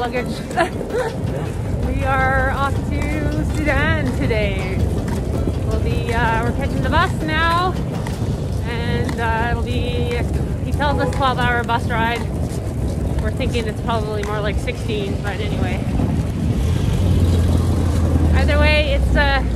luggage. We are off to Sudan today. We're catching the bus now, and it'll be, he tells us 12-hour bus ride. We're thinking it's probably more like 16, but anyway. Either way, it's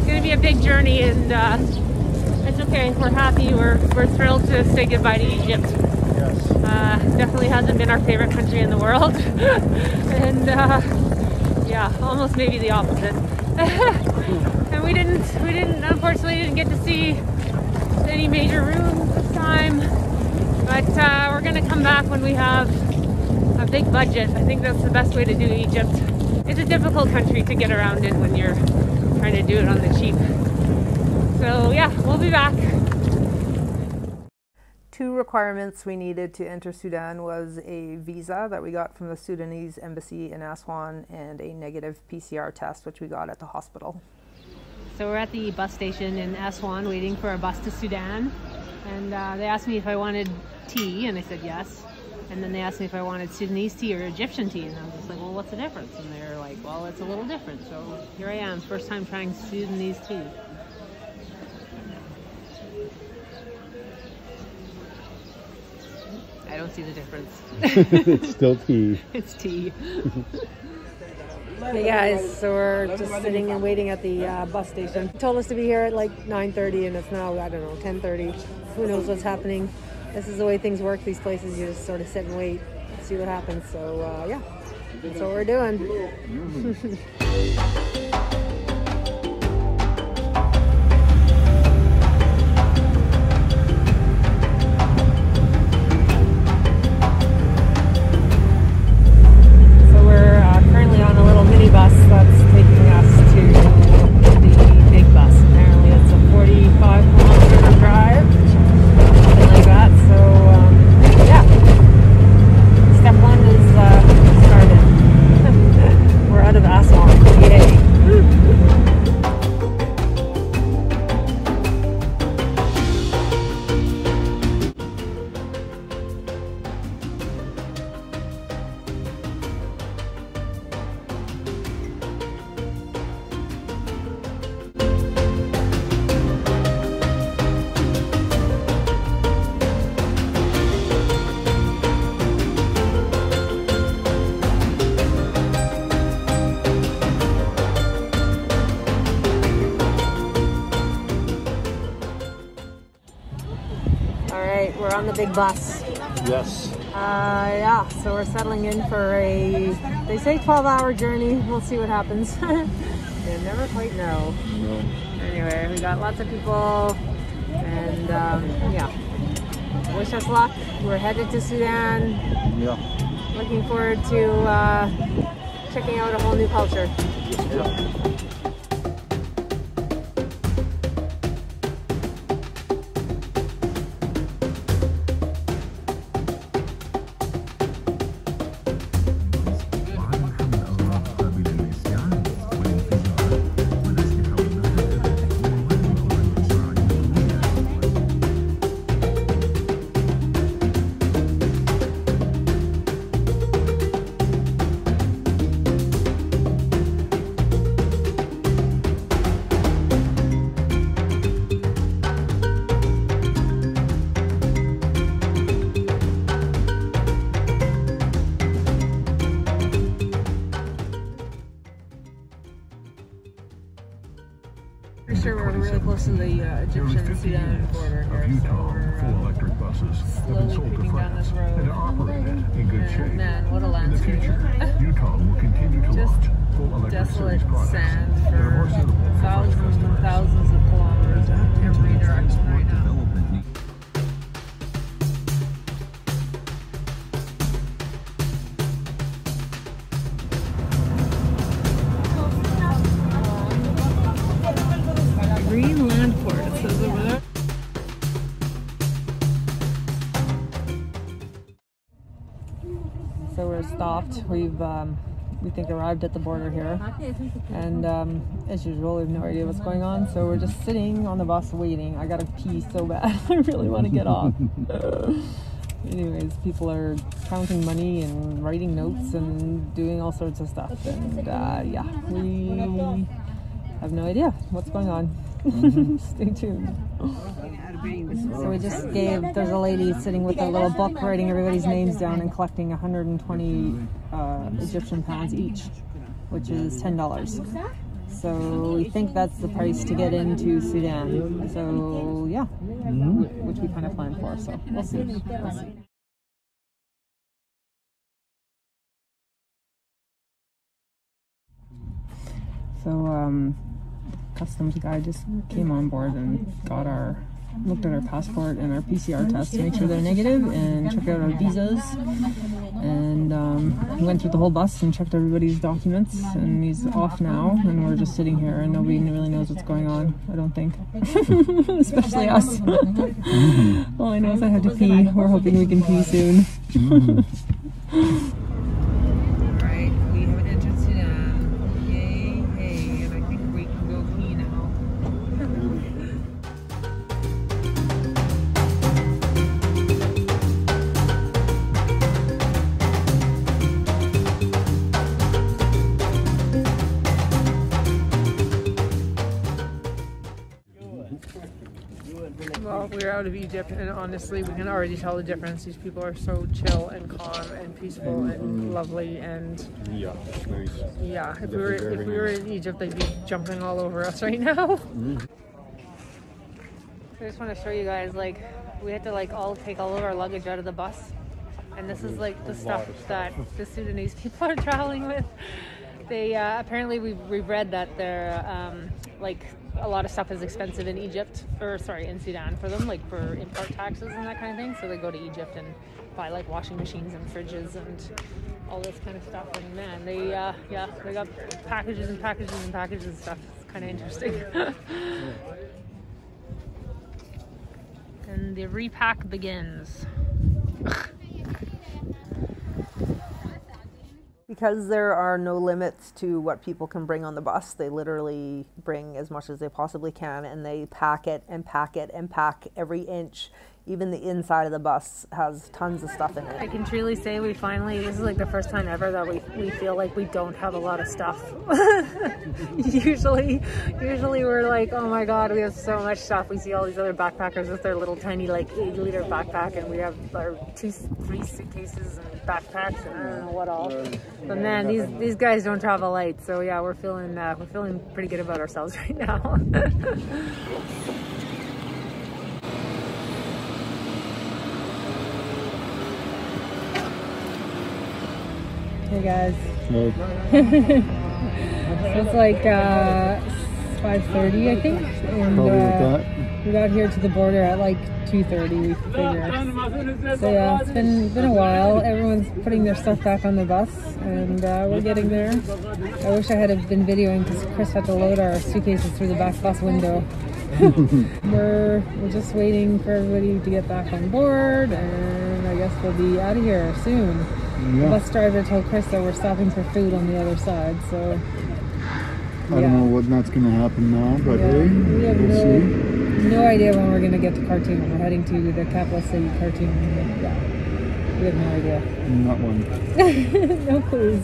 going to be a big journey, and it's okay. We're happy. We're thrilled to say goodbye to Egypt. Yes. Definitely hasn't been our favorite country in the world, and yeah, almost maybe the opposite. And we unfortunately didn't get to see any major rooms this time, but we're gonna come back when we have a big budget. I think that's the best way to do Egypt. It's a difficult country to get around in when you're trying to do it on the cheap. So yeah, we'll be back. Two requirements we needed to enter Sudan was a visa that we got from the Sudanese embassy in Aswan and a negative PCR test, which we got at the hospital. So we're at the bus station in Aswan waiting for a bus to Sudan, and they asked me if I wanted tea, and I said yes. And then they asked me if I wanted Sudanese tea or Egyptian tea, and I was just like, well, what's the difference? And they're like, well, it's a little different. So here I am, first time trying Sudanese tea. I don't see the difference. It's still tea. It's tea. Hey guys, so we're just sitting and waiting at the bus station. They told us to be here at like 9:30, and it's now, I don't know, 10:30. Who knows what's happening? This is the way things work these places. You just sort of sit and wait, see what happens. So yeah, that's what we're doing. We're on the big bus. Yes. Yeah, so we're settling in for a, they say 12-hour journey. We'll see what happens. You never quite know. No. Anyway, we got lots of people, and yeah, wish us luck. We're headed to Sudan. Yeah. Looking forward to checking out a whole new culture. Yeah. Pretty sure we're really close to the Egyptian-Sudan border here, so we're slowly creeping down this road. And man, what a landscape. Just desolate sand for thousands and thousands of kilometers in every direction right now. Green land port, it says over there. So we're stopped. We think arrived at the border here, and as usual, we have no idea what's going on. So we're just sitting on the bus waiting. I gotta pee so bad. I really want to get off. anyways, people are counting money and writing notes and doing all sorts of stuff. And yeah, we have no idea what's going on. Stay tuned. So we just there's a lady sitting with a little book writing everybody's names down and collecting 120 Egyptian pounds each, which is $10. So we think that's the price to get into Sudan. So yeah, which we kind of planned for. So we'll see. We'll see. So customs guy just came on board and looked at our passport and our PCR test to make sure they're negative, and checked out our visas, and went through the whole bus and checked everybody's documents, and he's off now, and we're just sitting here and nobody really knows what's going on, I don't think. Especially us. All I know is I have to pee. We're hoping we can pee soon. Alright, we have entered Sudan. Yay, hey, and I think we can go pee now. Well, we're out of Egypt, and honestly, we can already tell the difference. These people are so chill and calm and peaceful and lovely, and Yeah, nice. yeah, if we were in Egypt, they'd be jumping all over us right now. I just want to show you guys, like, we had to all take all of our luggage out of the bus, and this is like the stuff that the Sudanese people are traveling with. They apparently we've read that they're a lot of stuff is expensive in Egypt, or sorry, in Sudan for them, like for import taxes and that kind of thing. So they go to Egypt and buy like washing machines and fridges and all this kind of stuff. And man, they got packages and packages and packages of stuff. It's kind of interesting. And the repack begins. Because there are no limits to what people can bring on the bus, they literally bring as much as they possibly can, and they pack it and pack it and pack every inch. Even the inside of the bus has tons of stuff in it. I can truly say this is like the first time ever that we feel like we don't have a lot of stuff. Usually we're like, oh my god, we have so much stuff. We see all these other backpackers with their little tiny 8-liter backpack, and we have our 2-3 suitcases and backpacks and I don't know what all. But man, these guys don't travel light, so yeah, we're feeling pretty good about ourselves right now. Hey guys. Well, So it's like 5:30, I think, and we got here to the border at like 2:30, we figure. So yeah, it's been a while. Everyone's putting their stuff back on the bus, and we're getting there. I wish I had been videoing because Chris had to load our suitcases through the back bus window. We're just waiting for everybody to get back on board, and I guess we'll be out of here soon. yeah. The bus driver told Chris that we're stopping for food on the other side, so I don't know what that's going to happen now, but yeah, hey, we have we'll see. no idea when we're going to get to Karthoum. We're heading to the capital city, Karthoum. Yeah, we have no idea. Not one. No clues.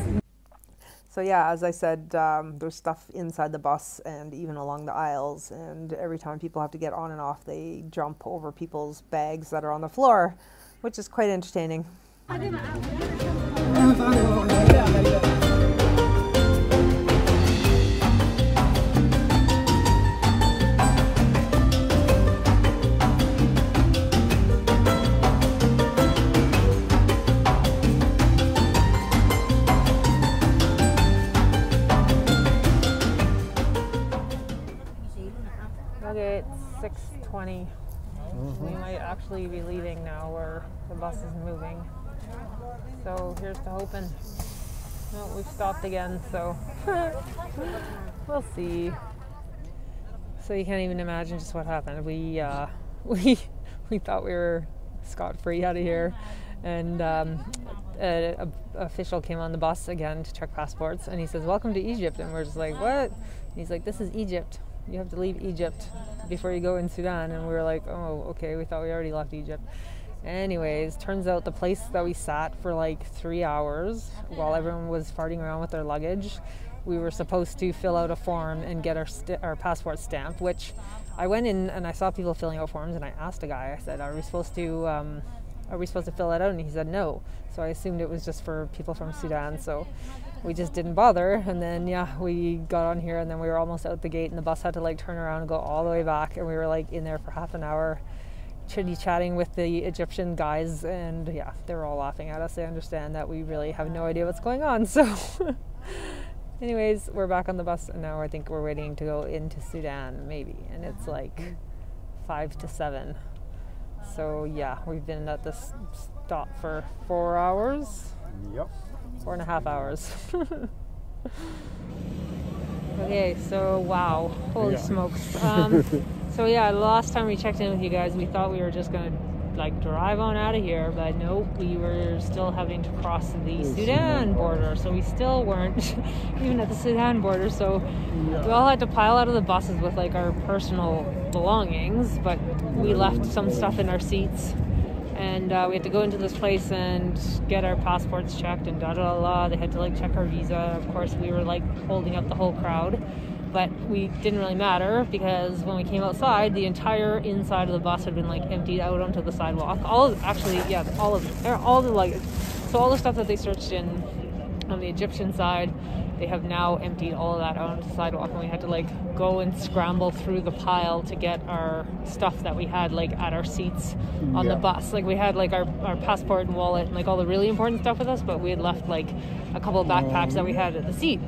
So yeah, as I said, there's stuff inside the bus and even along the aisles, and every time people have to get on and off, they jump over people's bags that are on the floor, which is quite entertaining. Okay, it's 6:20. We might actually be leaving now, where the bus is moving. So here's to hoping. No, we've stopped again, so we'll see. So you can't even imagine just what happened. We thought we were scot-free out of here, and an official came on the bus again to check passports, and he says, "Welcome to Egypt," and we're just like, "What?" And he's like, "This is Egypt. You have to leave Egypt before you go in Sudan." And we were like, "Oh, okay, we thought we already left Egypt." Anyways, turns out the place that we sat for like 3 hours while everyone was farting around with their luggage, we were supposed to fill out a form and get our passport stamped, which I went in and I saw people filling out forms, and I asked a guy, I said, are we supposed to fill that out? And he said no. So I assumed it was just for people from Sudan, so we just didn't bother. And then we got on here, and then we were almost out the gate, and the bus had to like turn around and go all the way back, and we were like in there for half an hour chitty-chatting with the Egyptian guys, and they were all laughing at us. They understand that we really have no idea what's going on. So anyways, we're back on the bus, and now I think we're waiting to go into Sudan maybe, and it's like 5 to 7. So we've been at this stop for 4 hours. Yep. 4.5 hours. Okay, so wow, holy smokes. So the last time we checked in with you guys, we thought we were just gonna like drive on out of here, but nope, we were still having to cross the Sudan border, so we still weren't even at the Sudan border. So we all had to pile out of the buses with like our personal belongings, but we left some stuff in our seats, and we had to go into this place and get our passports checked and They had to like check our visa. Of course, we were like holding up the whole crowd, but we didn't really matter, because when we came outside, the entire inside of the bus had been like emptied out onto the sidewalk. All the luggage. So all the stuff that they searched in on the Egyptian side, they have now emptied all of that out onto the sidewalk, and we had to like go and scramble through the pile to get our stuff that we had like at our seats on the bus. Like we had like our passport and wallet and like all the really important stuff with us, but we had left like a couple of backpacks that we had at the seat.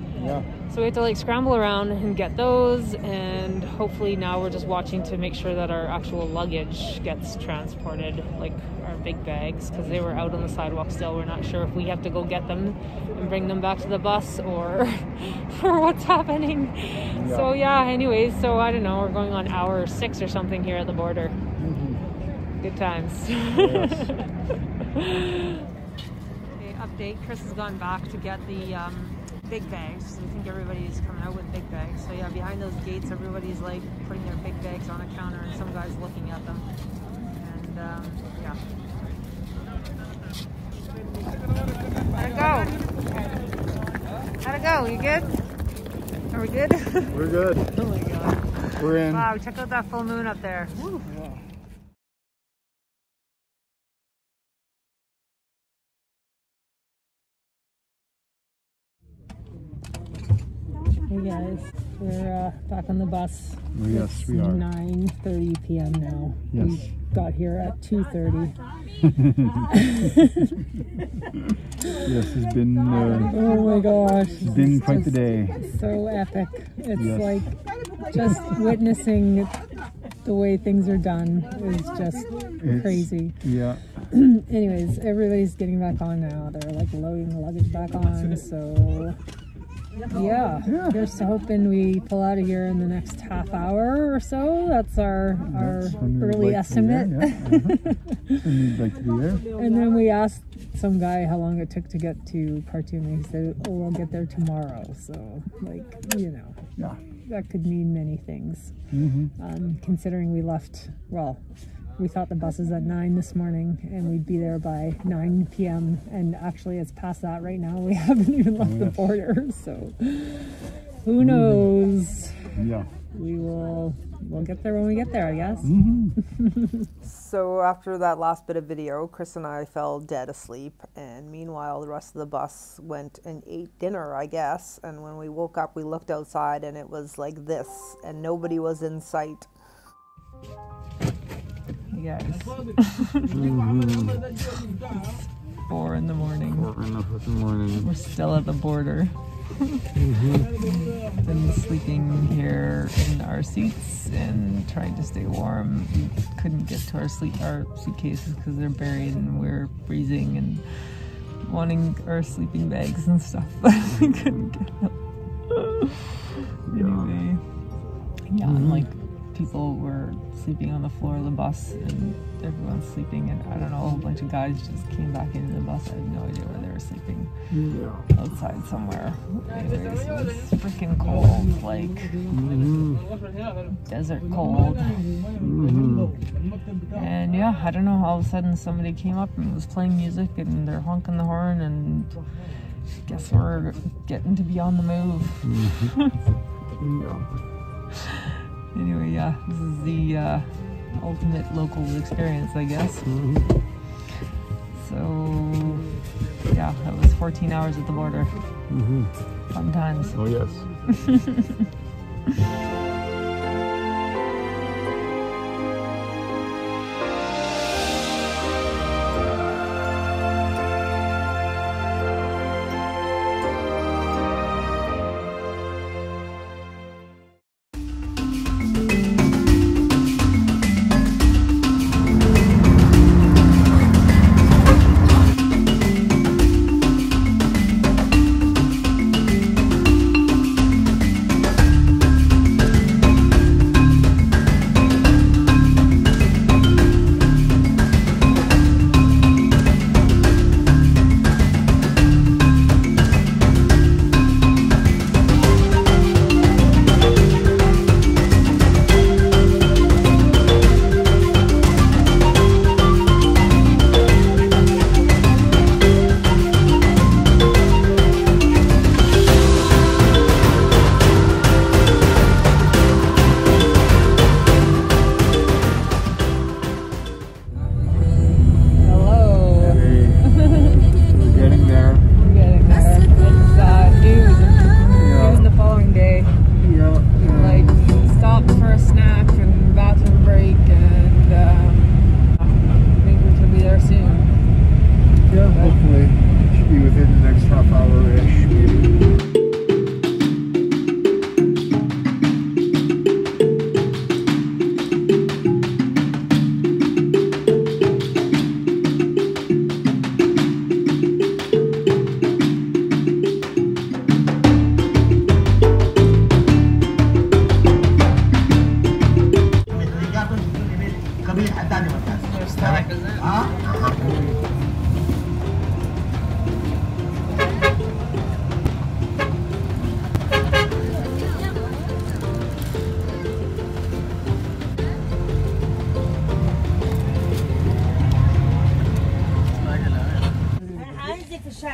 So we had to like scramble around and get those, and hopefully now we're just watching to make sure that our actual luggage gets transported, like our big bags, because they were out on the sidewalk still. We're not sure if we have to go get them and bring them back to the bus or what's happening. So anyways, so I don't know, we're going on hour 6 or something here at the border. Good times. Okay, update, Chris has gone back to get the big bags. I think everybody's coming out with big bags. So behind those gates, everybody's like putting their big bags on a counter, and some guy's looking at them. And How'd it go? You good? Are we good? We're good. Oh my god. We're in. Wow, check out that full moon up there. Woo. Hey guys, we're back on the bus. Yes, we are. 9:30 p.m. now. Yes. We got here at 2:30. Yes, it's been. Oh my gosh! It's been quite the day. So epic. It's like just witnessing the way things are done is just crazy. Yeah. Anyways, everybody's getting back on now. They're like loading the luggage back on. So. Here's to hoping we pull out of here in the next half hour or so. That's our early estimate. We'd like to be there. And then we asked some guy how long it took to get to Karthoum, and he said, "Oh, we'll get there tomorrow." So, like, that could mean many things. Considering we left, we thought the bus is at 9 this morning, and we'd be there by 9 p.m. And actually, it's past that right now. We haven't even left the border, so who knows? We'll get there when we get there, I guess. So after that last bit of video, Chris and I fell dead asleep, and meanwhile, the rest of the bus went and ate dinner, I guess. And when we woke up, we looked outside, and it was like this, and nobody was in sight. Guys. It's 4 in the morning. 4 in the morning. We're still at the border. Been sleeping here in our seats and trying to stay warm. We couldn't get to our suitcases because they're buried, and we're freezing and wanting our sleeping bags and stuff, but we couldn't get them. Anyway, I'm like people were sleeping on the floor of the bus and everyone's sleeping, and I don't know, a whole bunch of guys just came back into the bus. I have no idea where they were sleeping. Outside somewhere. Anyways, it was freaking cold, like desert cold. And yeah, I don't know, all of a sudden somebody came up and was playing music and they're honking the horn, and guess we're getting to be on the move. Anyway, yeah, this is the ultimate locals experience, I guess. So, yeah, that was 14 hours at the border. Fun times. Oh, yes.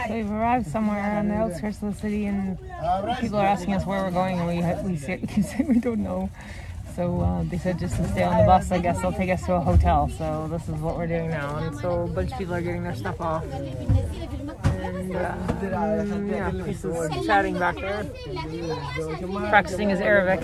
We've arrived somewhere on the outskirts of the city, and people are asking us where we're going, and we say we don't know. So they said just to stay on the bus. I guess they'll take us to a hotel. So this is what we're doing now. And so a bunch of people are getting their stuff off. And yeah, Chris is chatting back there, practicing his Arabic.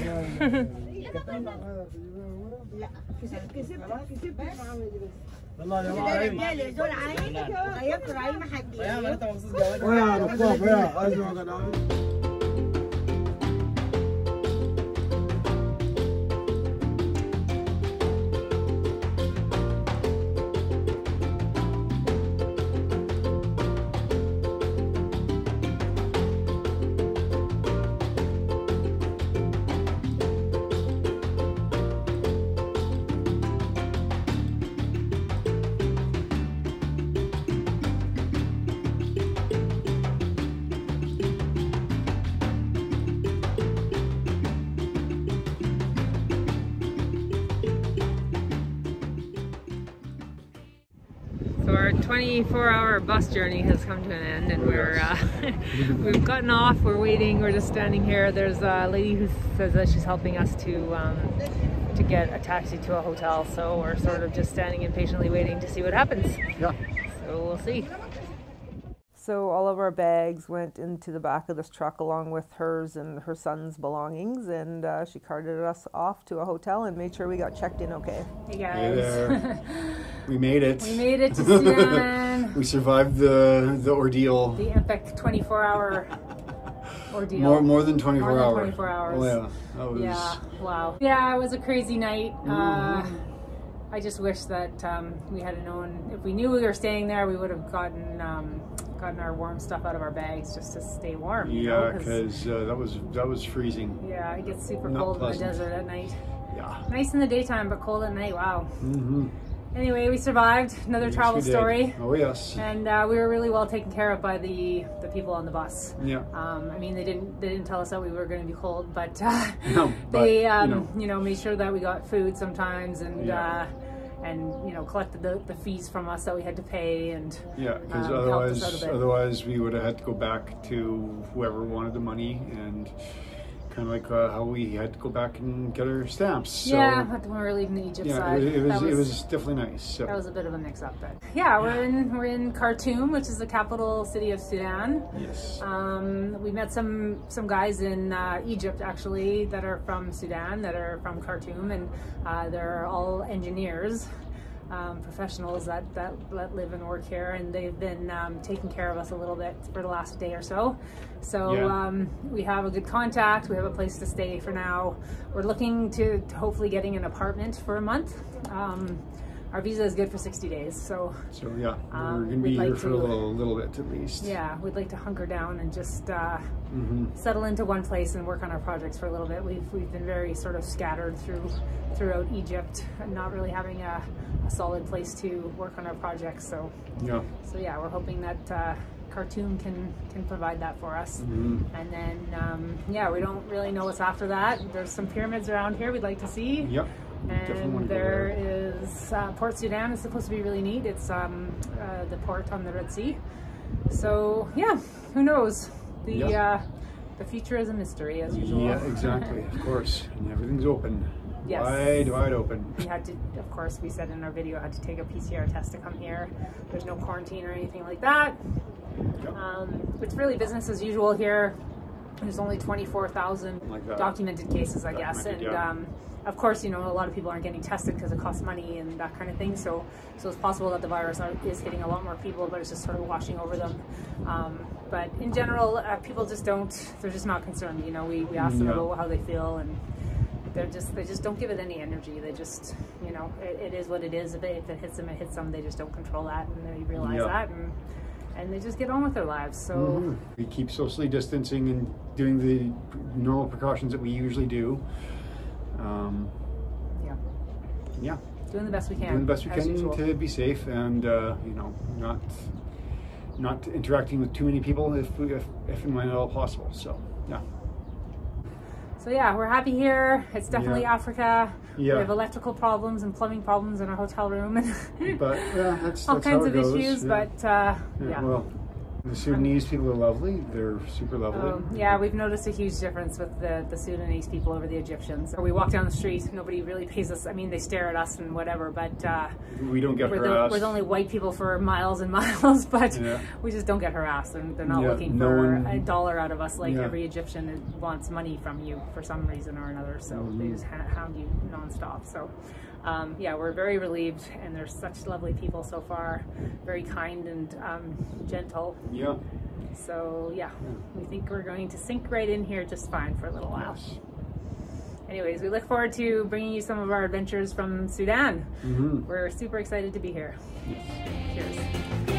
So our 24-hour bus journey has come to an end, and we're we've gotten off. We're waiting. We're just standing here. There's a lady who says that she's helping us to get a taxi to a hotel. So we're sort of just standing impatiently waiting to see what happens. Yeah. So we'll see. So all of our bags went into the back of this truck along with hers and her son's belongings, and she carted us off to a hotel and made sure we got checked in okay. Hey guys. Hey there. We made it. We made it to Sudan. We survived the ordeal. The epic 24-hour ordeal. More than 24 More than hours. 24 hours. Oh, yeah. That was... Yeah, wow. Yeah, it was a crazy night. I just wish that we had known, if we knew we were staying there, we would have gotten our warm stuff out of our bags just to stay warm. Yeah, because that was freezing. Yeah, it gets super Not cold pleasant. in the desert at night. Yeah. Nice in the daytime, but cold at night. Wow. Mm-hmm. Anyway, we survived. Another travel story. Oh yes. And we were really well taken care of by the people on the bus. Yeah. I mean, they didn't tell us that we were going to be cold, but, No, but they you know, made sure that we got food sometimes, and yeah. And you know, collected the fees from us that we had to pay, and yeah, because otherwise we would have had to go back to whoever wanted the money, and kind of like how we had to go back and get our stamps. So, yeah, when we were leaving the Egypt side. It was definitely nice. So. That was a bit of a mix-up, but yeah, we're in Karthoum, which is the capital city of Sudan. Yes. We met some guys in Egypt actually that are from Sudan, that are from Karthoum, and they're all engineers. Professionals that live and work here, and they've been taking care of us a little bit for the last day or so. So yeah. We have a good contact. We have a place to stay for now. We're looking to hopefully getting an apartment for a month. Our visa is good for 60 days, so yeah, we're gonna be here for a little bit at least. Yeah, we'd like to hunker down and just settle into one place and work on our projects for a little bit. We've been very sort of scattered throughout Egypt, and not really having a solid place to work on our projects. So yeah, we're hoping that Karthoum can provide that for us. And then yeah, we don't really know what's after that. There's some pyramids around here we'd like to see. Yep. And there is Port Sudan is supposed to be really neat. It's the port on the Red Sea. So yeah, who knows? The future is a mystery, as usual. Yeah, exactly. Of course, and everything's open. Yes. Wide open. We had to, of course, we said in our video, had to take a PCR test to come here. There's no quarantine or anything like that. It's really business as usual here. There's only 24,000 documented cases, I guess, and of course, you know, a lot of people aren't getting tested because it costs money and that kind of thing. So it's possible that the virus is hitting a lot more people, but it's just sort of washing over them. But in general, people just they're just not concerned. You know, we ask them about how they feel, and they just don't give it any energy. They just, you know, it is what it is. If it hits them, it hits them. They just don't control that, and they realize that, and they just get on with their lives. So we keep socially distancing and doing the normal precautions that we usually do. Yeah. Doing the best we can. Doing the best we can to be safe, and you know, not interacting with too many people if and when at all possible. So yeah. So yeah, we're happy here. It's definitely Africa. Yeah. We have electrical problems and plumbing problems in our hotel room, but that's all kinds how it of goes. issues. But well, the Sudanese people are lovely. They're super lovely. Yeah, we've noticed a huge difference with the Sudanese people over the Egyptians. We walk down the street, nobody really pays us. I mean, they stare at us and whatever, but we don't get harassed. We're the only white people for miles and miles, but we just don't get harassed, and they're not looking for a dollar out of us like every Egyptian wants money from you for some reason or another. So they just hound you nonstop. So yeah, we're very relieved, and they're such lovely people so far, very kind and gentle. Yeah. So yeah, we think we're going to sink right in here just fine for a little while. Yes. Anyways, we look forward to bringing you some of our adventures from Sudan. We're super excited to be here. Yes. Cheers.